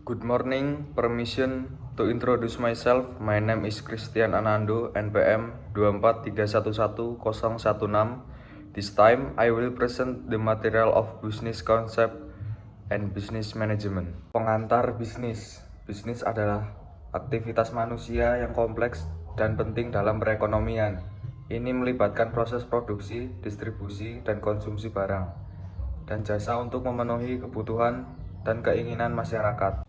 Good morning, permission to introduce myself. My name is Christian Anando, NPM 243111016. This time, I will present the material of business concept and business management. Pengantar bisnis. Bisnis adalah aktivitas manusia yang kompleks dan penting dalam perekonomian. Ini melibatkan proses produksi, distribusi, dan konsumsi barang dan jasa untuk memenuhi kebutuhan dan keinginan masyarakat.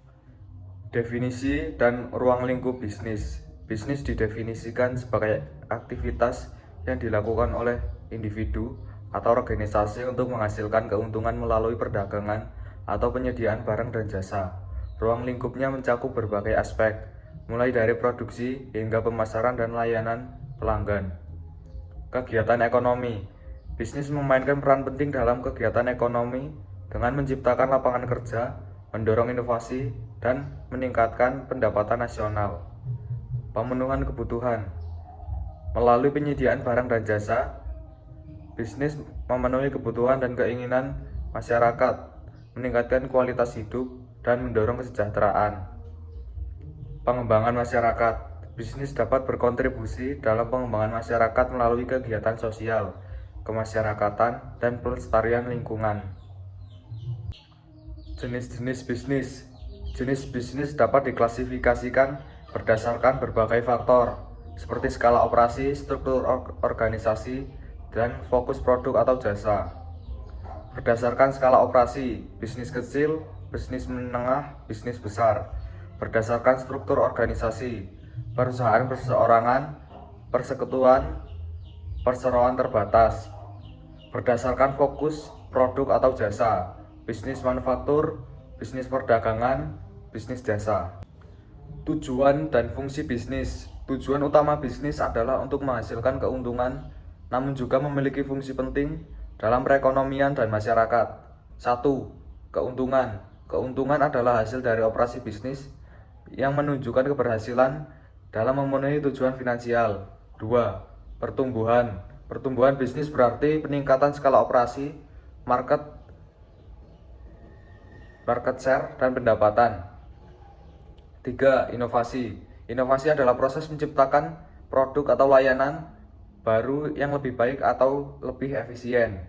Definisi dan ruang lingkup bisnis. Bisnis didefinisikan sebagai aktivitas yang dilakukan oleh individu atau organisasi untuk menghasilkan keuntungan melalui perdagangan atau penyediaan barang dan jasa. Ruang lingkupnya mencakup berbagai aspek, mulai dari produksi hingga pemasaran dan layanan pelanggan. Kegiatan ekonomi. Bisnis memainkan peran penting dalam kegiatan ekonomi dengan menciptakan lapangan kerja, mendorong inovasi, dan meningkatkan pendapatan nasional. Pemenuhan kebutuhan. Melalui penyediaan barang dan jasa, bisnis memenuhi kebutuhan dan keinginan masyarakat, meningkatkan kualitas hidup, dan mendorong kesejahteraan. Pengembangan masyarakat. Bisnis dapat berkontribusi dalam pengembangan masyarakat melalui kegiatan sosial, kemasyarakatan, dan pelestarian lingkungan. Jenis-jenis bisnis. Jenis bisnis dapat diklasifikasikan berdasarkan berbagai faktor, seperti skala operasi, struktur organisasi, dan fokus produk atau jasa. Berdasarkan skala operasi, bisnis kecil, bisnis menengah, bisnis besar. Berdasarkan struktur organisasi, perusahaan perseorangan, persekutuan, perseroan terbatas. Berdasarkan fokus produk atau jasa, bisnis manufaktur, bisnis perdagangan, bisnis jasa. Tujuan dan fungsi bisnis. Tujuan utama bisnis adalah untuk menghasilkan keuntungan, namun juga memiliki fungsi penting dalam perekonomian dan masyarakat. 1. Keuntungan. Keuntungan adalah hasil dari operasi bisnis yang menunjukkan keberhasilan dalam memenuhi tujuan finansial. 2. Pertumbuhan. Pertumbuhan bisnis berarti peningkatan skala operasi, market share, dan pendapatan. 3. Inovasi. Inovasi adalah proses menciptakan produk atau layanan baru yang lebih baik atau lebih efisien.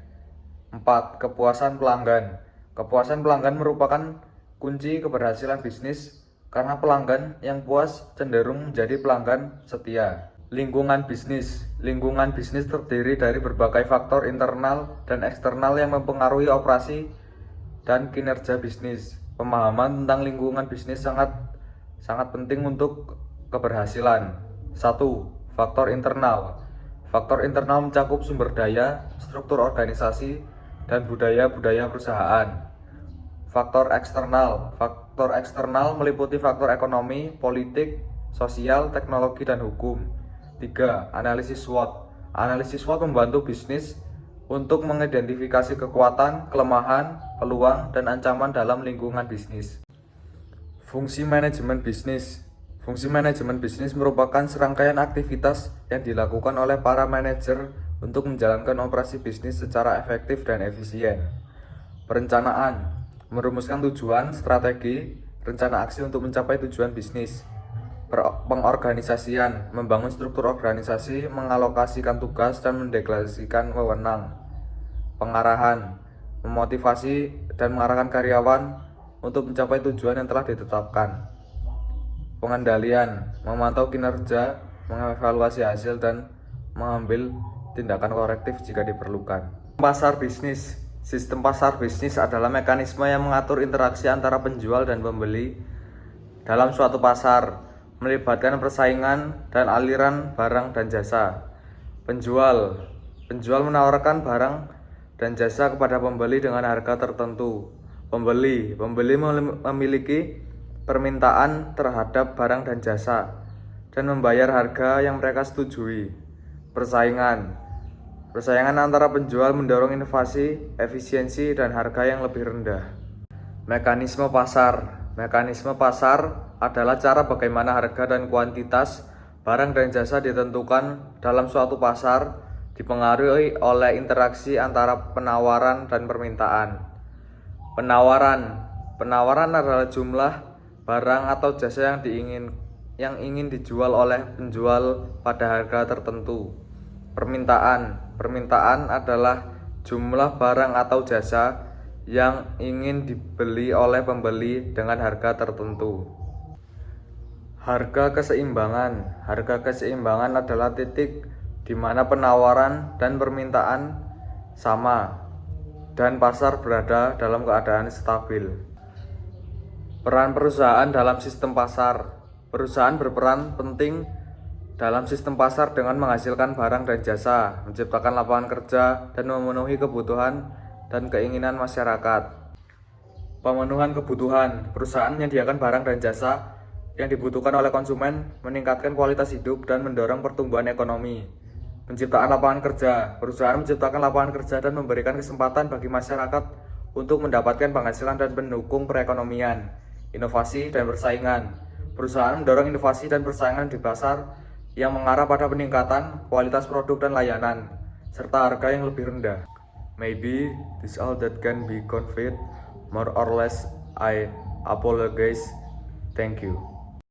4. Kepuasan pelanggan. Kepuasan pelanggan merupakan kunci keberhasilan bisnis karena pelanggan yang puas cenderung menjadi pelanggan setia. Lingkungan bisnis. Lingkungan bisnis terdiri dari berbagai faktor internal dan eksternal yang mempengaruhi operasi dan kinerja bisnis. Pemahaman tentang lingkungan bisnis sangat penting untuk keberhasilan. 1. Faktor internal. Faktor internal mencakup sumber daya, struktur organisasi, dan budaya perusahaan. Faktor eksternal. Faktor eksternal meliputi faktor ekonomi, politik, sosial, teknologi, dan hukum. 3. Analisis SWOT. Analisis SWOT membantu bisnis untuk mengidentifikasi kekuatan, kelemahan, peluang, dan ancaman dalam lingkungan bisnis. Fungsi manajemen bisnis. Fungsi manajemen bisnis merupakan serangkaian aktivitas yang dilakukan oleh para manajer untuk menjalankan operasi bisnis secara efektif dan efisien. Perencanaan. Merumuskan tujuan, strategi, rencana aksi untuk mencapai tujuan bisnis. Pengorganisasian. Membangun struktur organisasi, mengalokasikan tugas, dan mendeklarasikan wewenang. Pengarahan. Memotivasi dan mengarahkan karyawan untuk mencapai tujuan yang telah ditetapkan. Pengendalian. Memantau kinerja, mengevaluasi hasil, dan mengambil tindakan korektif jika diperlukan. Pasar bisnis. Sistem pasar bisnis adalah mekanisme yang mengatur interaksi antara penjual dan pembeli dalam suatu pasar, melibatkan persaingan dan aliran barang dan jasa. Penjual menawarkan barang dan jasa kepada pembeli dengan harga tertentu. Pembeli memiliki permintaan terhadap barang dan jasa dan membayar harga yang mereka setujui. Persaingan antara penjual mendorong inovasi, efisiensi, dan harga yang lebih rendah. Mekanisme pasar. Mekanisme pasar adalah cara bagaimana harga dan kuantitas barang dan jasa ditentukan dalam suatu pasar, dipengaruhi oleh interaksi antara penawaran dan permintaan. Penawaran adalah jumlah barang atau jasa yang ingin dijual oleh penjual pada harga tertentu. Permintaan adalah jumlah barang atau jasa yang ingin dibeli oleh pembeli dengan harga tertentu. Harga keseimbangan adalah titik di mana penawaran dan permintaan sama dan pasar berada dalam keadaan stabil. Peran perusahaan dalam sistem pasar. Perusahaan berperan penting dalam sistem pasar dengan menghasilkan barang dan jasa, menciptakan lapangan kerja, dan memenuhi kebutuhan dan keinginan masyarakat. Pemenuhan kebutuhan. Perusahaan menyediakan barang dan jasa yang dibutuhkan oleh konsumen, meningkatkan kualitas hidup, dan mendorong pertumbuhan ekonomi. Penciptaan lapangan kerja. Perusahaan menciptakan lapangan kerja dan memberikan kesempatan bagi masyarakat untuk mendapatkan penghasilan dan mendukung perekonomian. Inovasi dan persaingan. Perusahaan mendorong inovasi dan persaingan di pasar yang mengarah pada peningkatan kualitas produk dan layanan, serta harga yang lebih rendah. Maybe this all that can be conveyed, more or less. I apologize. Thank you.